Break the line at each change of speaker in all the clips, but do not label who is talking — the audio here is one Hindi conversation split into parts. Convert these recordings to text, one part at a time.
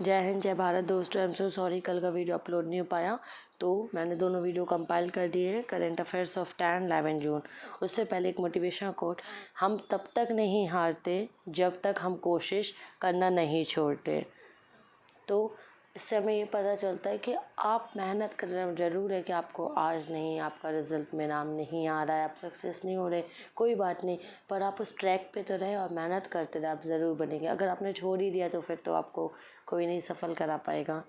जय हिंद, जय भारत दोस्तों। आई एम सो सॉरी कल का वीडियो अपलोड नहीं हो पाया, तो मैंने दोनों वीडियो कंपाइल कर दिए हैं। करंट अफेयर्स ऑफ 10-11 जून। उससे पहले एक मोटिवेशनल कोट, हम तब तक नहीं हारते जब तक हम कोशिश करना नहीं छोड़ते। तो इससे हमें ये पता चलता है कि आप मेहनत कर रहे हो। ज़रूर है कि आपको आज नहीं, आपका रिजल्ट में नाम नहीं आ रहा है, आप सक्सेस नहीं हो रहे, कोई बात नहीं, पर आप उस ट्रैक पे तो रहे और मेहनत करते रहे, आप ज़रूर बनेंगे। अगर आपने छोड़ ही दिया तो फिर तो आपको कोई नहीं सफल करा पाएगा।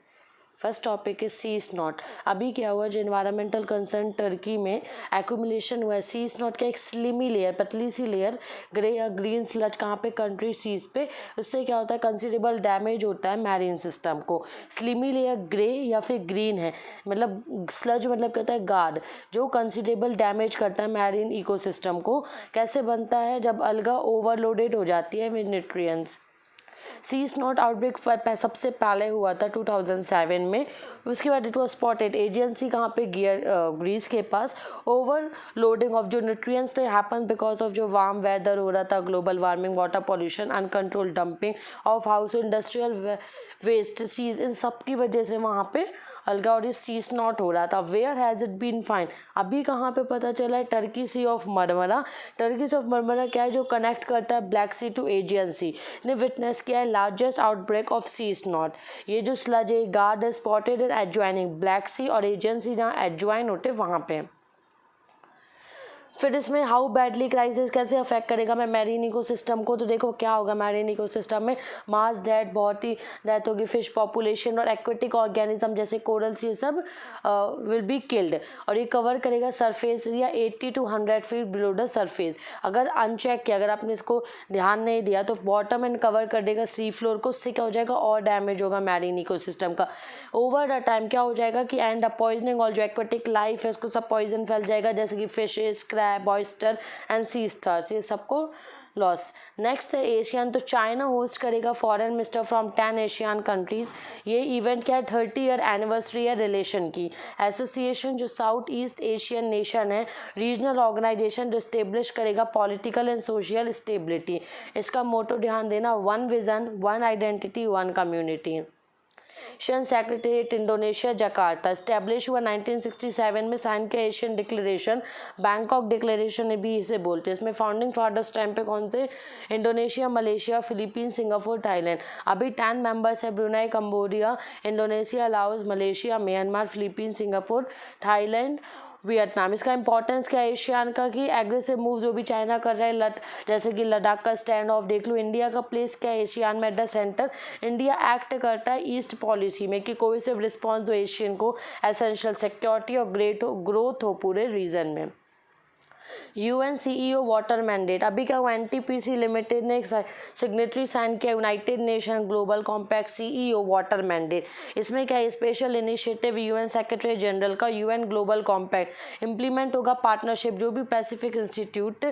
First topic is sea snot. अभी क्या हुआ, जो इन्वायरमेंटल कंसर्न टर्की में एक्यूमुलेशन हुआ है सी स्नॉट का, एक स्लिमी लेयर, पतली सी लेयर, ग्रे या ग्रीन स्लज कहाँ पे, कंट्री सीज पे। उससे क्या होता है, कंसिडरेबल डैमेज होता है मैरीन सिस्टम को। स्लिमी लेयर ग्रे या फिर ग्रीन है, मतलब स्लज मतलब क्या होता है, गार्ड, जो कंसिडरेबल डैमेज करता है मैरीन इकोसिस्टम को। कैसे बनता है, जब अलगा ओवरलोडेड हो जाती है with nutrients. Sea snot outbreak सबसे पहले हुआ था 2007 में। उसके बाद it was spotted Aegean Sea कहाँ पे, ग्रीस के पास। ओवरलोडिंग ऑफ जो न्यूट्रिएंट्स थे हैपन बिकॉज ऑफ जो वार्म वेदर हो रहा था, global warming, water pollution, uncontrolled dumping of house industrial waste seas, इन सब की वजह से वहाँ पे अलगा और सी स्नॉट हो रहा था। Where has it been find, अभी कहाँ पे पता चला है, Turkey Sea of Marmara. Turkey Sea of Marmara क्या है, जो कनेक्ट करता है Black Sea to Aegean Sea, ने विटनेस किया है largest outbreak of sea snot. ये जो स्लज है, guard spotted in adjoining Black Sea और एजियन सी जहाँ एडजॉइन होते वहाँ पे। फिर इसमें हाउ बैडली क्राइसिस कैसे अफेक्ट करेगा मैं मैरीन इकोसिस्टम को, तो देखो क्या होगा मैरीन इकोसिस्टम में, मास डेथ, बहुत ही डेथ होगी, फिश पॉपुलेशन और एक्वेटिक ऑर्गेनिज्म जैसे कोरल्स, ये सब विल बी किल्ड। और ये कवर करेगा surface area 80 to 100 feet below the surface. अगर अनचेक किया, अगर आपने इसको ध्यान नहीं दिया तो बॉटम एंड कवर कर देगा सी फ्लोर को। उससे क्या हो जाएगा, और डैमेज होगा मैरीन इकोसिस्टम का। ओवर द टाइम क्या हो जाएगा कि एंड पॉइजनिंग, और जो एक्वेटिक लाइफ है उसको सब पॉइजन फैल जाएगा, जैसे कि fishes, crab, oyster and sea stars, ये सबको लॉस। नेक्स्ट है एशियन, तो चाइना होस्ट करेगा foreign minister from 10 ASEAN countries. ये इवेंट क्या है, 30 ईयर एनिवर्सरी है रिलेशन की। एसोसिएशन जो साउथ ईस्ट एशियन नेशन है, रीजनल ऑर्गेनाइजेशन जो स्टेब्लिश करेगा पॉलिटिकल एंड सोशल स्टेबिलिटी। इसका मोटो ध्यान देना, one vision, one identity, one community. ASEAN secretariat Indonesia Jakarta, establish हुआ 1967 में, साइन किया एशियन डिक्लेरेशन, बैंकॉक डिक्लेरेशन भी इसे बोलते हैं। इसमें फाउंडिंग फादर्स टाइम पे कौन से, Indonesia, Malaysia, Philippine, Singapore, Thailand. अभी 10 मेंबर्स है, Brunei, Cambodia, Indonesia, Laos, Malaysia, Myanmar, Philippine, Singapore, Thailand, Vietnam. इसका इंपॉर्टेंस क्या है एशियान का, कि एग्रेसिव मूव जो भी चाइना कर रहा है, जैसे कि लद्दाख का स्टैंड ऑफ देख लो। इंडिया का प्लेस क्या है एशियान में, at the centre. India act करता है ईस्ट पॉलिसी में कि कोहेसिव रिस्पॉन्स दो एशियन को, एसेंशियल सिक्योरिटी और ग्रोथ हो पूरे रीजन में। यूएन सीईओ वाटर मैंडेट, अभी क्या हुआ, एनटीपीसी लिमिटेड ने सिग्नेटरी साइन किया United nation global compact CEO water mandate. इसमें क्या है, special initiative UN secretary general का, यूएन ग्लोबल कॉम्पैक्ट इम्प्लीमेंट होगा पार्टनरशिप जो भी पैसिफिक इंस्टीट्यूट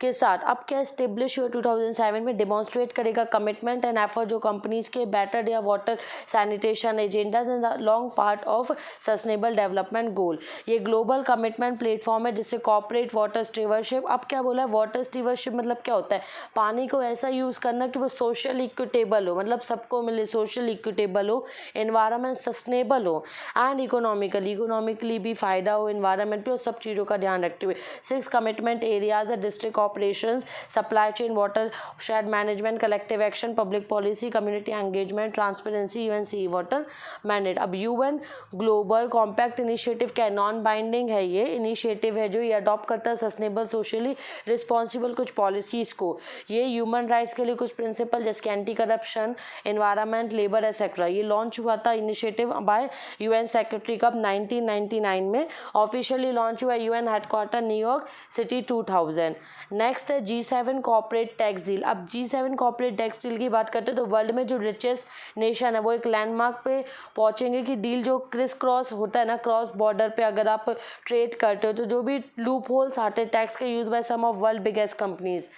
के साथ। अब क्या स्टेब्लिश हुआ 2007 में, डिमॉन्स्ट्रेट करेगा कमिटमेंट एंड एफर्ट जो कंपनीज के बेटर या water sanitation agendas in the long part of sustainable development goal. ये ग्लोबल कमिटमेंट प्लेटफॉर्म है जिससे कॉर्पोरेट वाटर स्टीवर्डशिप। अब क्या बोला है, वाटर स्टीवर्डशिप मतलब क्या होता है, पानी को ऐसा यूज करना कि वो सोशल इक्विटेबल हो, मतलब सबको मिले, सोशल इक्विटेबल हो, एनवायरनमेंट सस्टेनेबल हो एंड इकोनॉमिकली भी फायदा हो एनवायरनमेंट पे, और सब चीज़ों का ध्यान रखते हुए। 6 कमिटमेंट एरियाज है, district operations, supply chain, water shade management, collective action, public policy, community engagement, transparency, UN water mandate. अब यूएन ग्लोबल कॉम्पैक्ट इनिशिएटिव क्या है, नॉन बाइंडिंग है, ये इनिशिएटिव है जो ये अडॉप्ट करता है सस्टेनेबल, सोशली रिस्पॉन्सिबल कुछ पॉलिसीज़ को। ये ह्यूमन राइट्स के लिए कुछ प्रिंसिपल जैसे anti corruption, environment, labour etcetera. ये लॉन्च हुआ था इनिशिएटिव बाय यूएन सेक्रेटरी कब, 1999 में। ऑफिशियली लॉन्च हुआ UN headquarter New York city 2000। Next है G7 कॉर्पोरेट टैक्स डील। अब G7 कॉर्पोरेट टैक्स डील की बात करते हैं तो वर्ल्ड में जो रिचेस्ट नेशन है वो एक लैंडमार्क पे पहुंचेंगे कि डील जो क्रिस क्रॉस होता है ना, क्रॉस बॉर्डर पे अगर आप ट्रेड करते हो तो जो भी लूप होल्स आते हैं टैक्स के use by some of world biggest companies.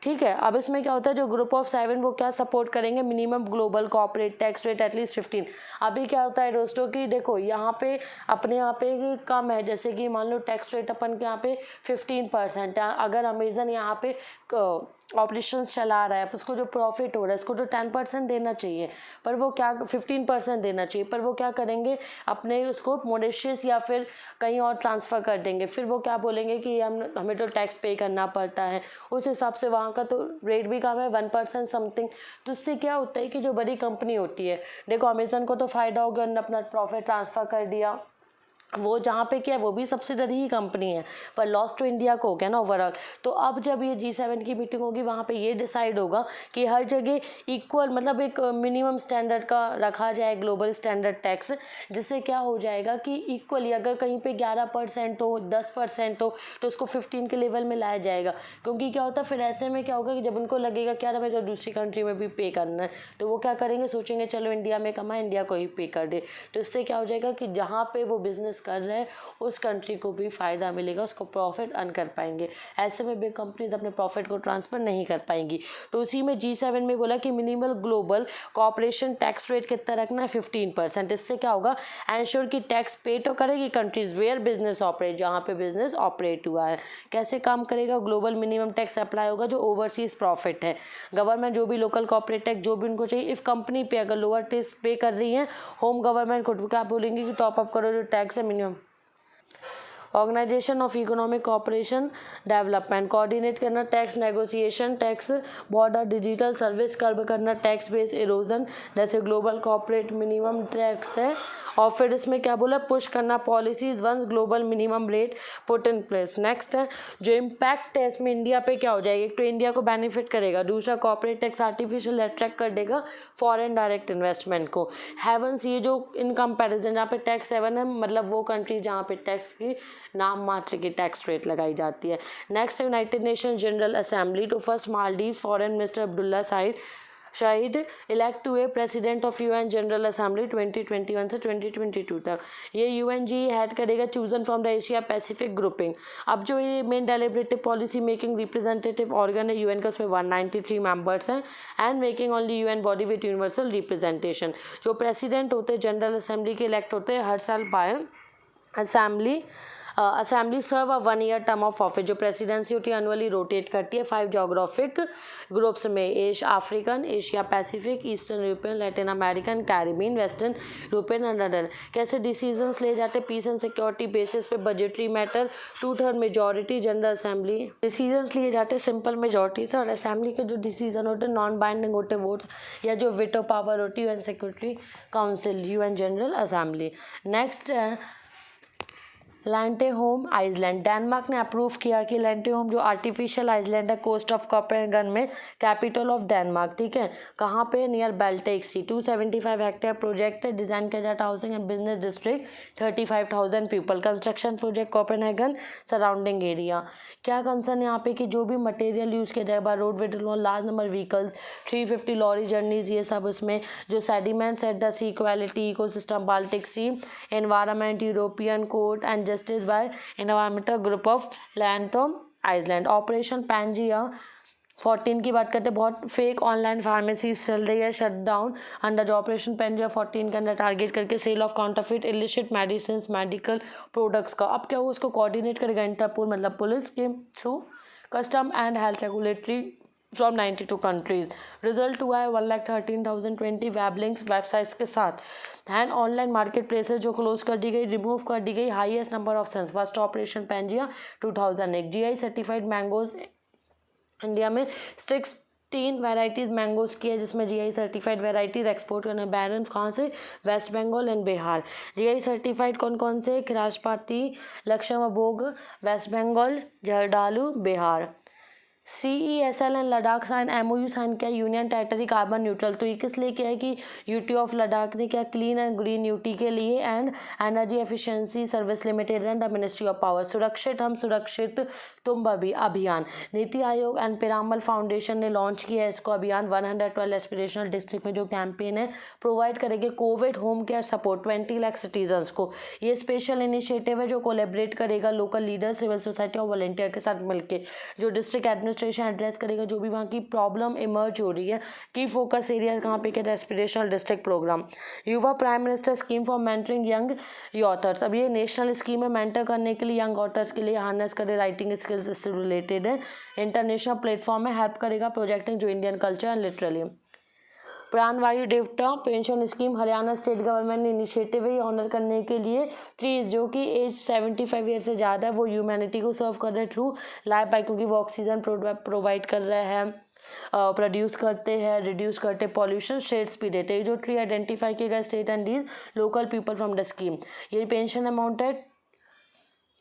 ठीक है, अब इसमें क्या होता है, जो ग्रुप ऑफ 7 वो क्या सपोर्ट करेंगे, minimum global corporate tax rate at least 15। अभी क्या होता है दोस्तों की, देखो यहाँ पे अपने यहाँ पे कम है, जैसे कि मान लो टैक्स रेट अपन के यहाँ पे 15% है, अगर अमेजन यहाँ पे ऑपरेशंस चला रहा है, उसको जो प्रॉफिट हो रहा है उसको तो 10% देना चाहिए, पर वो क्या 15% देना चाहिए, पर वो क्या करेंगे, अपने उसको मॉरिशस या फिर कहीं और ट्रांसफ़र कर देंगे। फिर वो क्या बोलेंगे कि हमें तो टैक्स पे करना पड़ता है, उस हिसाब से वहाँ का तो रेट भी कम है, 1% समथिंग। तो इससे क्या होता है कि जो बड़ी कंपनी होती है, देखो अमेज़न को तो फ़ायदा हो गया, उन्होंने अपना प्रॉफिट ट्रांसफ़र कर दिया, वो जहाँ पे क्या है वो भी सब्सिडरी ही कंपनी है, पर लॉस टू इंडिया को हो गया ना ओवरऑल। तो अब जब ये G7 की मीटिंग होगी, वहाँ पे ये डिसाइड होगा कि हर जगह इक्वल, मतलब एक मिनिमम स्टैंडर्ड का रखा जाए, ग्लोबल स्टैंडर्ड टैक्स, जिससे क्या हो जाएगा कि इक्वली अगर कहीं पे 11% हो, 10% हो, तो उसको 15 के लेवल में लाया जाएगा। क्योंकि क्या होता है फिर ऐसे में क्या होगा कि जब उनको लगेगा कि यार हमें तो दूसरी कंट्री में भी पे करना है, तो वो क्या करेंगे, सोचेंगे चलो इंडिया में कमाए, इंडिया को ही पे कर दे। तो इससे क्या हो जाएगा कि जहाँ पे वो बिजनेस कर रहे हैं उस कंट्री को भी फ़ायदा मिलेगा, उसको प्रॉफिट अर्न कर पाएंगे। ऐसे में बिग कंपनीज अपने प्रॉफिट को ट्रांसफ़र नहीं कर पाएंगी। तो उसी में G7 में बोला कि minimal global corporation tax rate कितना रखना है, 15%। इससे क्या होगा, एंश्योर कि टैक्स पे तो करेगी कंट्रीज वेयर बिजनेस ऑपरेट, जहाँ पे बिजनेस ऑपरेट हुआ है। कैसे काम करेगा, ग्लोबल मिनिमम टैक्स अप्लाई होगा जो ओवरसीज प्रॉफिट है। गवर्नमेंट जो भी लोकल कॉर्पोरेट टैक्स जो भी उनको चाहिए, इफ़ कंपनी पे अगर लोअर टैक्स पे कर रही है, होम गवर्नमेंट को क्या बोलेंगे कि टॉप अप करो जो टैक्स है minimum. Organisation of Economic Cooperation Development, coordinate करना tax negotiation, tax border, digital service curb करना, टैक्स बेस इरोजन, जैसे ग्लोबल कॉर्पोरेट मिनिमम टैक्स है। और फिर इसमें क्या बोला, पुश करना policies once global minimum rate put in place. Next है जो इम्पैक्ट है इसमें इंडिया पे क्या हो जाएगा, एक तो इंडिया को बेनिफिट करेगा, दूसरा कॉर्पोरेट टैक्स आर्टिफिशियल अट्रैक्ट कर देगा फॉरेन डायरेक्ट इन्वेस्टमेंट को। हेवंस, ये जो इन कंपैरिजन जहाँ पे टैक्स हेवन है, मतलब वो कंट्री जहाँ पे टैक्स की नाम मात्र की टैक्स रेट लगाई जाती है। नेक्स्ट है United Nation General Assembly to first Maldives foreign minister Abdulla Shahid elect हुए president of UN General Assembly 2021 से 2022 तक। ये यूएनजी हेड करेगा, chosen from the Asia Pacific grouping. अब जो ये main deliberative policy making representative organ है यूएन का, उसमें 193 मेंबर्स हैं and making only UN body with universal representation. जो प्रेसिडेंट होते हैं जनरल असेंबली के इलेक्ट होते हैं हर साल by assembly serve a 1 year term of office. जो प्रेसिडेंसी होती है एनुअली रोटेट करती है 5 जोग्राफिक ग्रुप्स में, African, Asia Pacific, eastern European, Latin American, Caribbean, western European and other. कैसे डिसीजंस ले जाते हैं, पीस एंड सिक्योरिटी बेसिस पे, budgetary matter, 2/3 majority general assembly decisions लिए जाते हैं सिंपल मेजॉरिटी से। और असेंबली के जो डिसीजन होते हैं नॉन बाइंडिंग होते हैं वोट्स, या जो विटो पावर होती है UN security council, UN General assembly. Next है लैंटेहोम आइसलैंड। डेनमार्क ने अप्रूव किया कि लैंटेहोम जो आर्टिफिशियल आइसलैंड है कोस्ट ऑफ कोपेनहेगन में, कैपिटल ऑफ डेनमार्क, ठीक है, कहाँ पे, नियर बाल्टिक सी। 275 हेक्टेयर प्रोजेक्ट है, डिजाइन किया जाता housing and business district, 35,000 people, construction project Copenhagen surrounding area. क्या कंसर्न यहाँ पे कि जो भी मटेरियल यूज़ किया जाएगा, road wait large number vehicles, 350 lorry journeys, ये सब उसमें, जो sediments at the sea quality ecosystem Baltic Sea, environment, European court and justice by environmental group of लैंथोम आइसलैंड। ऑपरेशन पैंजिया 14 की बात करते हैं, बहुत फेक ऑनलाइन फार्मेसी चल रही है, शट डाउन अंडर जो ऑपरेशन पैंजिया 14 के अंदर टारगेट करके sale of counterfeit illicit medicine medical products का। अब क्या हो, उसको कोऑर्डिनेट करेगा इंटरपोल, मतलब पुलिस के through, custom and health regulatory from 92 countries. Result हुआ है 1,13,020 वेब लिंक्स वेबसाइट्स के साथ। एंड ऑनलाइन मार्केट प्लेसेस जो क्लोज कर दी गई, रिमूव कर दी गई, highest number of sense, first operation Pangaea 2001। GI certified mangoes India में 16 वैराइटीज़ मैंगोज की है, जिसमें जीआई सर्टिफाइड वैराइटीज़ एक्सपोर्ट करने बैरन कहाँ से, west Bengal and Bihar. GI certified कौन कौन से, Khirsapati, Lakshmanbhog west Bengal, Jardalu Bihar. CESL and Ladakh sign MOU sign किया, यूनियन टेरिटरी कार्बन न्यूट्रल। तो ये किस लिए किया है कि यूटी ऑफ लद्दाख ने क्या, क्लीन एंड ग्रीन यूटी के लिए, and energy efficiency service limited and the ministry of power. सुरक्षित हम सुरक्षित तुम अभियान, नीति आयोग एंड पिरामल फाउंडेशन ने लॉन्च किया है इसको अभियान। 112 एस्पिरेशनल डिस्ट्रिक्ट में जो कैंपेन है, प्रोवाइड करेंगे Covid home care support 20 lakh citizens को। ये स्पेशल इनिशिएटिव है जो कोलेबरेट करेगा लोकल लीडर, सिविल सोसाइटी और वॉलंटियर के साथ मिलकर। जो डिस्ट्रिक्ट एडमिनिस्ट्रेशन एड्रेस करेगा जो भी वहाँ की प्रॉब्लम इमर्ज हो रही है। की फोकस एरिया कहाँ पे कहते हैं, एस्पिरेशनल डिस्ट्रिक्ट प्रोग्राम। युवा prime minister scheme for mentoring young authors, अब ये नेशनल स्कीम है मेंटर करने के लिए यंग ऑथर्स के लिए, हार्नेस करे राइटिंग स्किल्स से रिलेटेड है। इंटरनेशनल प्लेटफॉर्म में हेल्प करेगा प्रोजेक्टिंग जो इंडियन कल्चर एंड लिटरली। प्राणवायु देवता pension scheme Haryana state government ने इनिशिएटिव है ऑनर करने के लिए ट्रीज जो कि एज 75 ईयर से ज़्यादा है, वो ह्यूमैनिटी को सर्व कर रहे हैं थ्रू लाइफ बाइक, क्योंकि वो ऑक्सीजन प्रोवाइड कर रहे हैं, प्रोड्यूस करते हैं, रिड्यूस करते पॉल्यूशन, शेड्स भी देते हैं। जो ट्री आइडेंटिफाई किए गए state and lease local people from the scheme. ये पेंशन अमाउंट है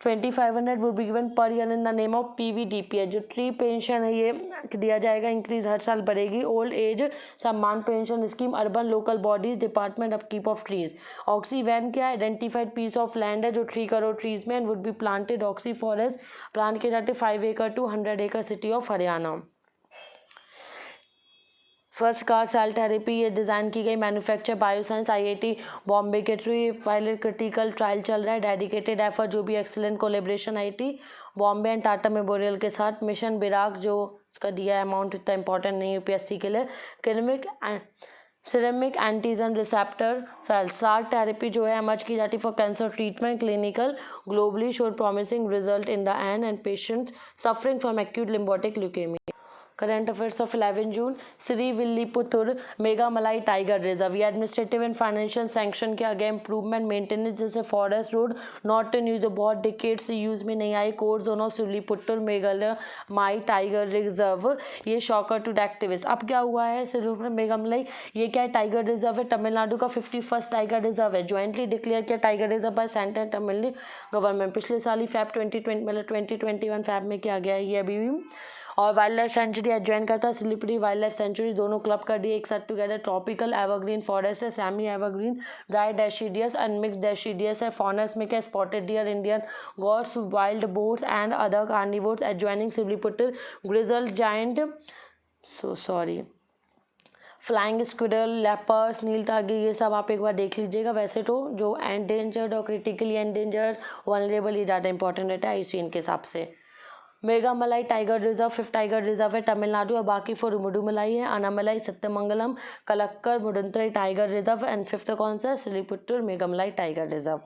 2500 would be given per year in the name of PVDPS। जो ट्री पेंशन है ये दिया जाएगा, इंक्रीज हर साल बढ़ेगी। Old age Samman pension scheme urban local bodies department upkeep of trees. Oxy van क्या है, आइडेंटिफाइड पीस ऑफ लैंड है जो 3 करोड़ ट्रीज में and would be planted. Oxy forest plant किए जाते 5 एकड़ टू 100 एकड़ city of Haryana. First CAR cell therapy ये डिज़ाइन की गई, मैन्युफैक्चर बायोसाइंस IIT बॉम्बे के थ्रू पायलट क्रिटिकल ट्रायल चल रहा है। डेडिकेटेड एफर्ट जो भी excellent collaboration IIT Bombay and Tata memorial के साथ। मिशन बिराक जो उसका दिया अमाउंट इतना इंपॉर्टेंट नहीं UPSC के लिए। Ceramic antigen receptor cell CAR therapy जो है एमर्ज की जाती for cancer treatment clinical globally showed promising result in the end patients suffering from acute लिम्बोटिक leukaemia. Current affairs of 11 June Srivilliputhur Megamalai tiger reserve ये एडमिनिस्ट्रेटिव एंड फाइनेंशियल सैंक्शन के आगे इंप्रूवमेंट मेंटेनेंस जैसे forest road not in use, बहुत डिकेड से यूज में नहीं आई। Core zone of Srivilliputhur Meghalaya tiger reserve ये शॉकर टू द एक्टिविस्ट। अब क्या हुआ है सिर्फ मेघामलाई, ये क्या है टाइगर रिजर्व है, तमिलनाडु का 51st टाइगर रिजर्व है, ज्वाइंटली डिक्लेयर किया tiger reserve by central and Tamil government. पिछले साल ही Feb 2020 मतलब 2021 Feb में किया गया है ये अभी भी। और वाइल्ड लाइफ सेंचुरी ज्वाइन करता है सिलीगुड़ी वाइल्ड लाइफ सेंचुरी, दोनों क्लब कर दिए एक साथ टुगेदर। ट्रॉपिकल एवरग्रीन फॉरेस्ट है, semi evergreen dry deciduous and mix deciduous है। फॉनस में क्या spotted deer, Indian gaurs, wild boars and other carnivores adjoining Siliguri grizzled giant flying squirrel, leopards, नील तागे ये सब आप एक बार देख लीजिएगा। वैसे तो जो एंडेंजर्ड और क्रिटिकली एंडेंजर्ड वनरेबल ये ज़्यादा इंपॉर्टेंट रहता है IUCN के हिसाब से। Megamalai tiger reserve 5th tiger reserve है तमिलनाडु और बाकी 4 मुडुमलाई है, Anamalai, Sathyamangalam, Kalakkad, Mundanthurai tiger reserve and 5th कौन सा Srivilliputhur Megamalai tiger reserve.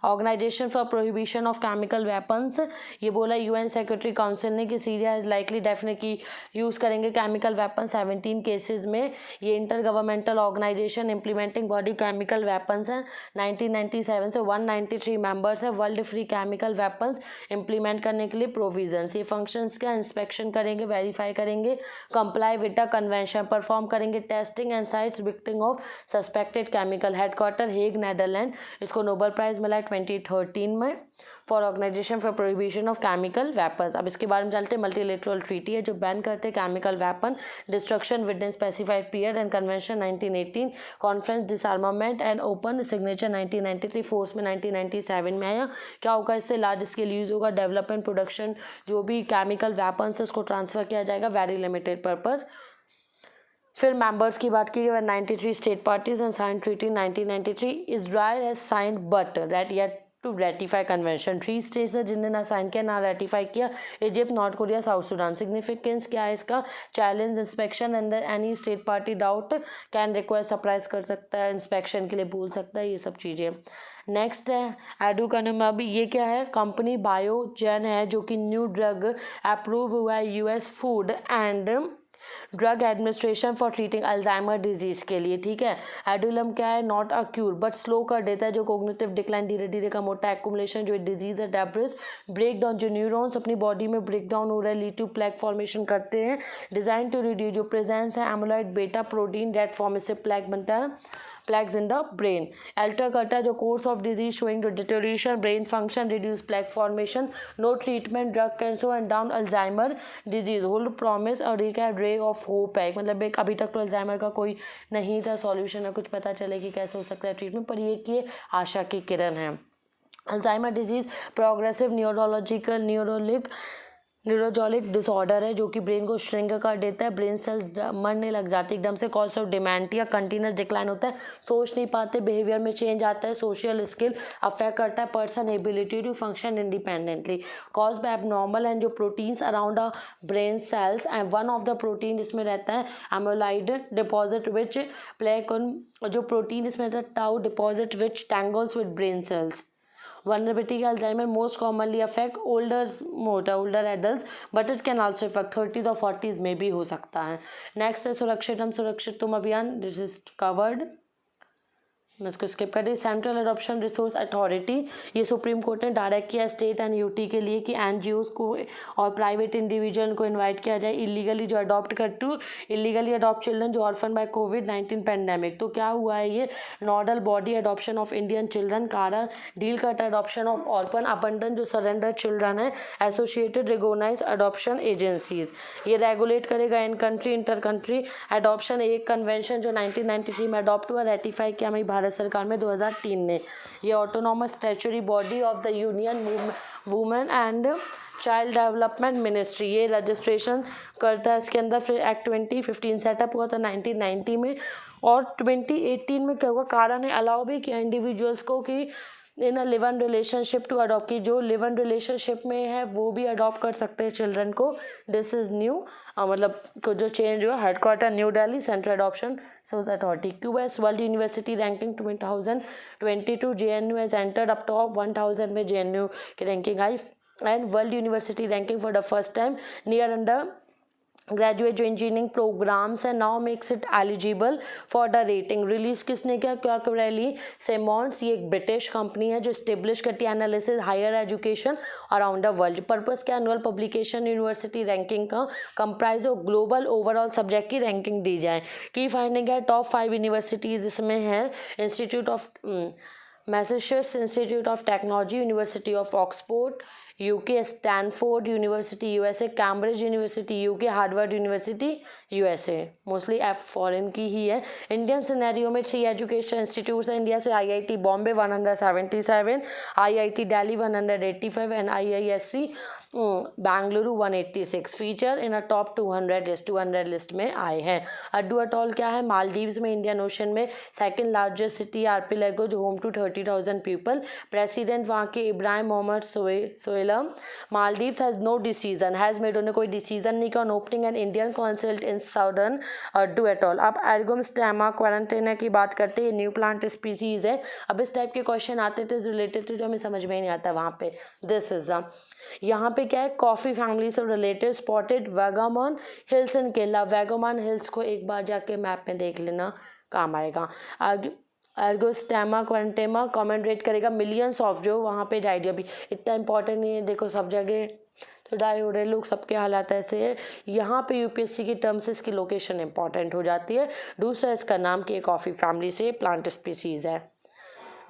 Organisation for prohibition of chemical weapons ये बोला UN सेक्रेटरी काउंसिल ने कि Syria is likely definitely use करेंगे केमिकल वेपन 17 केसेस में। ये inter governmental organisation implementing body chemical weapons है। 1997 से 193 मेंबर्स है। World free chemical weapons implement करने के लिए प्रोविजंस। ये फंक्शंस का इंस्पेक्शन करेंगे, वेरीफाई करेंगे, comply with the convention, perform करेंगे testing and sites visiting of suspected chemical. Headquarter Hague Netherland. इसको नोबेल प्राइज मिला 2013 में for organisation for prohibition of chemical weapons. अब इसके बारे में जानते हैं। मल्टीलेटरल ट्रीटी है जो बैन करते हैं chemical weapon destruction within specified period and convention 1918 conference disarmament and open signature 1993 force में 1997 में आया। क्या होगा इससे लार्ज स्केल यूज होगा, डेवलपमेंट प्रोडक्शन जो भी केमिकल वेपन्स है उसको ट्रांसफर किया जाएगा वेरी लिमिटेड पर्पज। फिर मेंबर्स की बात की गई 93 state parties and sign treaty 1993। Israel has signed but yet to ratify convention. 3 states है जिनने ना साइन किया ना रेटिफाई किया, Egypt, north Korea, south Sudan. Significance क्या है इसका, challenge inspection and any state party doubt can request surprise कर सकता है, इंस्पेक्शन के लिए बोल सकता है, ये सब चीज़ें। नेक्स्ट है एडुकानुम। अभी ये क्या है, कंपनी बायोजेन है जो कि न्यू ड्रग अप्रूव हुआ है US food and drug administration for treating Alzheimer disease के लिए। ठीक है, एडुलम क्या है, not a cure but slow कर देता है जो कोग्निटिव डिक्लाइन धीरे धीरे कम होता है। एक्युमुलेशन जो डिजीज है, डेब्रिस ब्रेक डाउन जो न्यूरॉन्स अपनी बॉडी में ब्रेक डाउन हो रहा है लीड टू प्लेग फॉर्मेशन करते हैं। डिजाइन टू रिड्यूस जो प्रेजेंस है amyloid beta protein that form से प्लेग बनता है, plaques in the brain. Alter करता है जो कोर्स ऑफ डिजीज शोइंग जो deterioration brain function reduce plaque formation. No treatment drug cancer and down Alzheimer disease hold promise और एक है रे ऑफ होप है, मतलब एक अभी तक तो अल्जाइमर का कोई नहीं था सॉल्यूशन है, कुछ पता चले कि कैसे हो सकता है ट्रीटमेंट, पर ये कि आशा की किरण है। Alzheimer disease progressive neurological neurolic neurologic disorder है जो कि ब्रेन को श्रिंक कर देता है, ब्रेन सेल्स मरने लग जाती है एकदम से, cause of dementia, continuous decline होता है, सोच नहीं पाते, बिहेवियर में चेंज आता है, सोशल स्किल अफेक्ट करता है, person ability to function independently, cause by abnormal and जो proteins around a brain cells, and one of the protein इसमें रहता है amyloid deposit which plaque on, जो प्रोटीन इसमें रहता है tau deposit which tangles with brain cells. Vulnerability का Alzheimer most commonly affect older adults, but it can also affect 30s और 40s में भी हो सकता है. नेक्स्ट है सुरक्षित तुम अभियान, दिस इज कवर्ड, मैं इसको स्किप कर दी. सेंट्रल एडॉप्शन रिसोर्स अथॉरिटी, ये सुप्रीम कोर्ट ने डायरेक्ट किया स्टेट एंड यूटी के लिए कि एनजीओज को और प्राइवेट इंडिविजुअल को इनवाइट किया जाए इलीगली जो इलीगली अडॉप्ट चिल्ड्रन जो ऑर्फन बाय कोविड-19 पेंडेमिक. तो क्या हुआ है, ये nodal body adoption of Indian children कारा डील करता है अडॉप्शन ऑफ ऑर्फन अबंडन जो सरेंडर चिल्ड्रन है, एसोसिएटेड रिकॉग्नाइज्ड अडॉप्शन एजेंसीज. ये रेगुलेट करेगा in country inter country adoption. एक कन्वेंशन जो 1993 में अडॉप्ट हुआ, रेटिफाई किया हमारी भारत सरकार में 2003 में. ये autonomous statutory body of the union women and child development ministry, ये रजिस्ट्रेशन करता है इसके अंदर. फिर एक्ट 2015 सेटअप हुआ था 1990 में, और 2018 में क्या हुआ, कारा ने अलाउ भी किया इंडिविजुअल्स को कि in a live in relationship to adopt, की जो लिव इन रिलेशनशिप में है वो भी अडॉप्ट कर सकते हैं चिल्ड्रन को. दिस इज न्यू, मतलब को जो चेंज हुआ. Headquarter new Delhi, central adoption source authority. QS world university ranking 2022, JNU has entered up top 1000 में JNU की ranking I. And world university ranking for the first time near under graduate जो इंजीनियरिंग प्रोग्राम्स है now makes it eligible for the rating. Release किसने किया, क्या रैली सेमॉन्स, ये एक ब्रिटिश कंपनी है जो स्टेब्लिश करती है analysis higher education around the world. Purpose क्या, एनुअल पब्लिकेशन यूनिवर्सिटी रैंकिंग का comprise of global overall subject की रैंकिंग दी जाए. की फाइंडिंग है, टॉप 5 यूनिवर्सिटीज इसमें है institute of Massachusetts institute of technology, university of Oxford UK, Stanford university USA, Cambridge university UK, Harvard university USA. Mostly F foreign की ही है. इंडियन सिनेरियो में 3 एजुकेशन इंस्टीट्यूट्स हैं इंडिया से, IIT Bombay 177, IIT Delhi 185 and IISc Bengaluru 186. Feature in a top 200 list में आए हैं. अड्डू अटॉल क्या है, मालदीव्स में, इंडियन ओशन में सेकंड लार्जेस्ट सिटी आर्पिलेगो जो होम टू 30,000 पीपल. प्रेसिडेंट वहाँ के Ibrahim Mohamed Solih. Maldives has no decision, has made, उन्होंने कोई डिसीजन नहीं किया on opening an Indian consulate in southern Addu atoll. अब एर्गुम स्टेमा क्वारंटाइन की बात करते हैं, न्यू प्लांट स्पीसीज है. अब इस टाइप के क्वेश्चन आते थे रिलेटेड टू जो हमें समझ में ही नहीं आता वहाँ पे. दिस इज यहाँ पे क्या है, कॉफी फैमिली से रिलेटेड स्पॉटेड वैगामॉन हिल्स इन केरला. वैगामॉन हिल्स को एक बार जाके मैप में देख लेना, काम आएगा. एर्गोस्टेमा क्वारंटेमा कॉमेंडेट करेगा मिलियंस ऑफ, जो वहाँ पे डायरिया भी इतना इंपॉर्टेंट नहीं है, देखो सब जगह तो डाई हो रहे लोग, सबके हालात ऐसे है. यहाँ पे यूपीएससी की टर्म से इसकी लोकेशन इंपॉर्टेंट हो जाती है. दूसरा इसका नाम की कॉफ़ी फैमिली से प्लांट स्पीसीज है.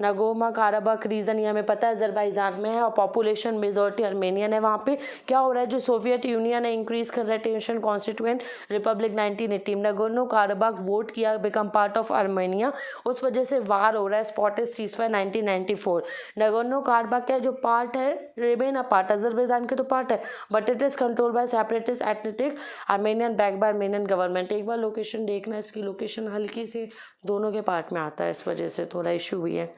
नगोमा काराबाख रीजन ये हमें पता है अजरबैजान में है और पॉपुलेशन मेजॉरिटी अर्मेनियन है. वहाँ पे क्या हो रहा है, जो सोवियत यूनियन है इंक्रीज कर रहा है tension, constituent Republic 1980 Nagorno Karabakh vote किया बिकम पार्ट ऑफ अर्मेनिया, उस वजह से वार हो रहा है. Spotted ceasefire 1994. नगोर्नो काराबाख क्या जो पार्ट है, रेमेन अ पार्ट, अजरबैजान के तो पार्ट है, but it is control by separatist ethnic Armenian back by Armenian government. एक बार लोकेशन देखना, इसकी लोकेशन हल्की से दोनों के पार्ट में आता है, इस वजह से थोड़ा इशू भी है.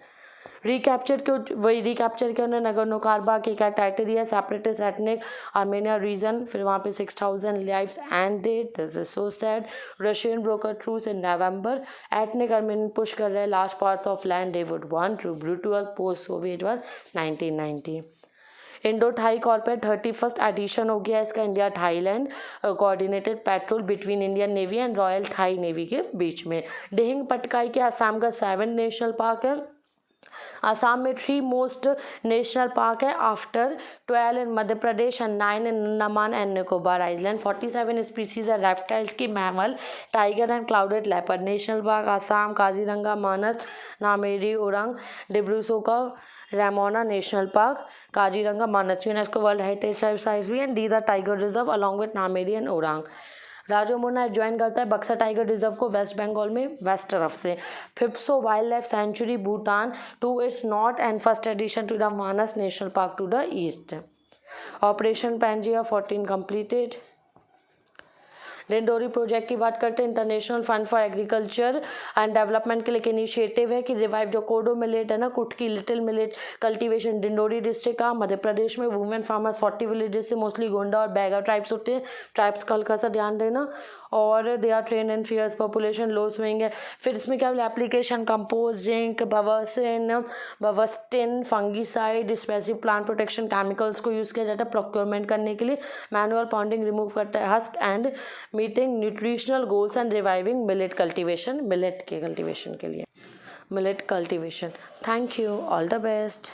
रिकैप्चर किया उन्होंने नगोर्नो काराबाख की territory separatist ethnic Armenia region. फिर वहाँ पे 6,000 lives and death, this is so sad. Russian broker truce in November. Ethnic Armenian push कर रहे हैं last parts of land they would want to brutal post Soviet war 1990. Indo Thai CORPAT 31st edition हो गया इसका, India Thailand coordinated patrol between Indian navy and royal Thai navy के बीच में. डिहिंग पटकाई के असम का 7 नेशनल पार्क है. आसाम में 3 मोस्ट नेशनल पार्क है after 12 in Madhya Pradesh and 9 in Andaman and Nicobar island. 47 species है रेप्टाइल्स की, mammal, tiger and clouded leopard. National park Assam, Kaziranga, Manas, Nameri, Orang, Dibru Saikhowa, Raimona national park, Kaziranga, Manas. UNESCO World Heritage sites भी and these are tiger reserve along with Nameri and Orang. Raimona join करता है बक्सा टाइगर रिजर्व को वेस्ट बंगाल में वेस्ट तरफ से. Phipsoo wild life sanctuary Bhutan to its north and first edition to the Manas national park to the east. Operation Pangea 14 completed. Dindori project की बात करते हैं, international fund for agriculture and development के लिए एक इनिशिएटिव है कि रिवाइव जो कोडो मिलेट है ना, कुटकी little millet cultivation Dindori district का मध्य प्रदेश में वुमेन फार्मर्स 40 विलेजेस से, मोस्टली गोंडा और बैगा ट्राइब्स होते हैं, ट्राइब्स का हल्का सा ध्यान देना, और they are train in fierce population low swing है। फिर इसमें क्या बोले, application compose zinc Bavistin fungicide specific plant protection chemicals को यूज़ किया जाता है प्रोक्योरमेंट करने के लिए। मैनुअल पाउंडिंग रिमूव करता है husk and meeting nutritional goals and reviving millet cultivation, millet के कल्टीवेशन के लिए millet cultivation. Thank you, all the best.